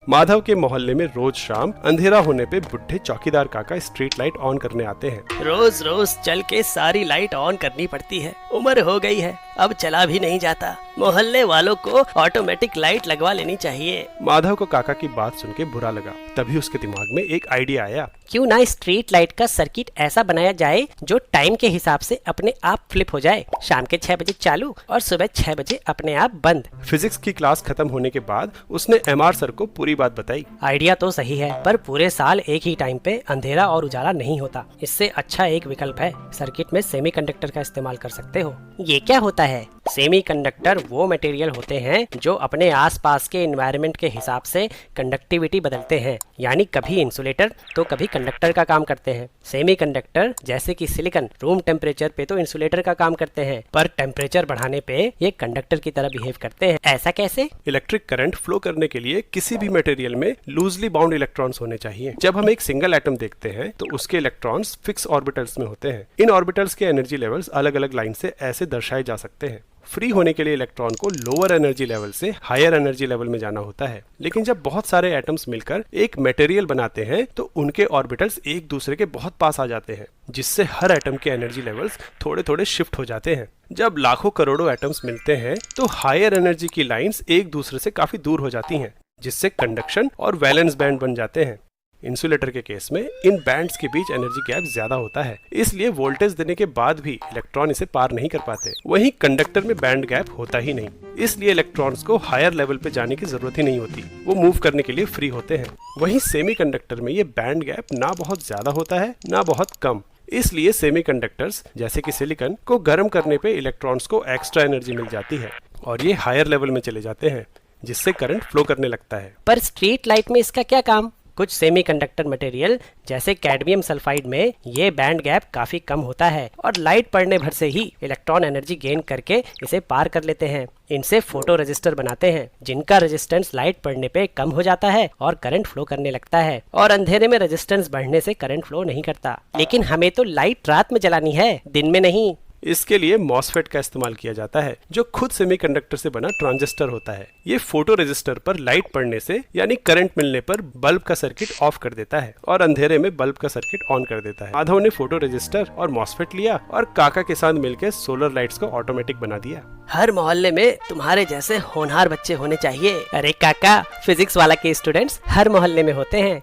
माधव के मोहल्ले में रोज शाम अंधेरा होने पे बुढ़े चौकीदार काका स्ट्रीट लाइट ऑन करने आते हैं। रोज रोज चल के सारी लाइट ऑन करनी पड़ती है, उम्र हो गई है, अब चला भी नहीं जाता। मोहल्ले वालों को ऑटोमेटिक लाइट लगवा लेनी चाहिए। माधव को काका की बात सुन के बुरा लगा। तभी उसके दिमाग में एक आइडिया आया। क्यों ना स्ट्रीट लाइट का सर्किट ऐसा बनाया जाए जो टाइम के हिसाब से अपने आप फ्लिप हो जाए। शाम के 6 बजे चालू और सुबह 6 बजे अपने आप बंद। फिजिक्स की क्लास खत्म होने के बाद उसने एमआर सर को पूरी बात बताई। आइडिया तो सही है, पर पूरे साल एक ही टाइम पे अंधेरा और उजाला नहीं होता। इससे अच्छा एक विकल्प है, सर्किट में सेमीकंडक्टर का इस्तेमाल कर सकते हो। ये क्या होता है? सेमीकंडक्टर वो मटेरियल होते हैं जो अपने आसपास के एनवायरनमेंट के हिसाब से कंडक्टिविटी बदलते हैं, यानी कभी इंसुलेटर तो कभी कंडक्टर का काम करते हैं। सेमीकंडक्टर जैसे कि सिलिकॉन रूम टेम्परेचर पे तो इंसुलेटर का काम करते हैं, पर टेम्परेचर बढ़ाने पे ये कंडक्टर की तरह बिहेव करते हैं। ऐसा कैसे? इलेक्ट्रिक करंट फ्लो करने के लिए किसी भी मटेरियल में लूजली बाउंड इलेक्ट्रॉन्स होने चाहिए। जब हम एक सिंगल एटम देखते हैं तो उसके इलेक्ट्रॉन्स फिक्स ऑर्बिटल्स में होते हैं। इन ऑर्बिटल्स के एनर्जी लेवल्स अलग अलग लाइन से ऐसे दर्शाए जा सकते हैं। फ्री होने के लिए इलेक्ट्रॉन को लोअर एनर्जी लेवल से हायर एनर्जी लेवल में जाना होता है। लेकिन जब बहुत सारे एटम्स मिलकर एक मटेरियल बनाते हैं तो उनके ऑर्बिटल्स एक दूसरे के बहुत पास आ जाते हैं, जिससे हर एटम के एनर्जी लेवल्स थोड़े थोड़े शिफ्ट हो जाते हैं। जब लाखों करोड़ों एटम्स मिलते हैं तो हायर एनर्जी की लाइंस एक दूसरे से काफी दूर हो जाती हैं, जिससे कंडक्शन और वैलेंस बैंड बन जाते हैं। इंसुलेटर के केस में इन बैंड्स के बीच एनर्जी गैप ज्यादा होता है, इसलिए वोल्टेज देने के बाद भी इलेक्ट्रॉन इसे पार नहीं कर पाते। वहीं कंडक्टर में बैंड गैप होता ही नहीं, इसलिए इलेक्ट्रॉन्स को हायर लेवल पे जाने की जरूरत ही नहीं होती, वो मूव करने के लिए फ्री होते हैं। वहीं सेमीकंडक्टर में ये बैंड गैप ना बहुत ज्यादा होता है ना बहुत कम, इसलिए सेमीकंडक्टर्स जैसे कि सिलिकॉन को गर्म करने पे इलेक्ट्रॉन्स को एक्स्ट्रा एनर्जी मिल जाती है और ये हायर लेवल में चले जाते हैं, जिससे करंट फ्लो करने लगता है। पर स्ट्रीट लाइट में इसका क्या काम? कुछ सेमीकंडक्टर मटेरियल जैसे कैडमियम सल्फाइड में ये बैंड गैप काफी कम होता है और लाइट पड़ने भर से ही इलेक्ट्रॉन एनर्जी गेन करके इसे पार कर लेते हैं। इनसे फोटो रेजिस्टर बनाते हैं, जिनका रेजिस्टेंस लाइट पड़ने पे कम हो जाता है और करंट फ्लो करने लगता है। और अंधेरे में रेजिस्टेंस बढ़ने से करंट फ्लो नहीं करता। लेकिन हमें तो लाइट रात में जलानी है, दिन में नहीं। इसके लिए मॉसफेट का इस्तेमाल किया जाता है, जो खुद सेमीकंडक्टर से बना ट्रांजिस्टर होता है। ये फोटो रेजिस्टर पर लाइट पड़ने से यानी करंट मिलने पर बल्ब का सर्किट ऑफ कर देता है और अंधेरे में बल्ब का सर्किट ऑन कर देता है। माधव ने फोटो रेजिस्टर और मॉसफेट लिया और काका के साथ मिलकर सोलर लाइट्स को ऑटोमेटिक बना दिया। हर मोहल्ले में तुम्हारे जैसे होनहार बच्चे होने चाहिए। अरे काका, फिजिक्स वाला के स्टूडेंट्स हर मोहल्ले में होते हैं।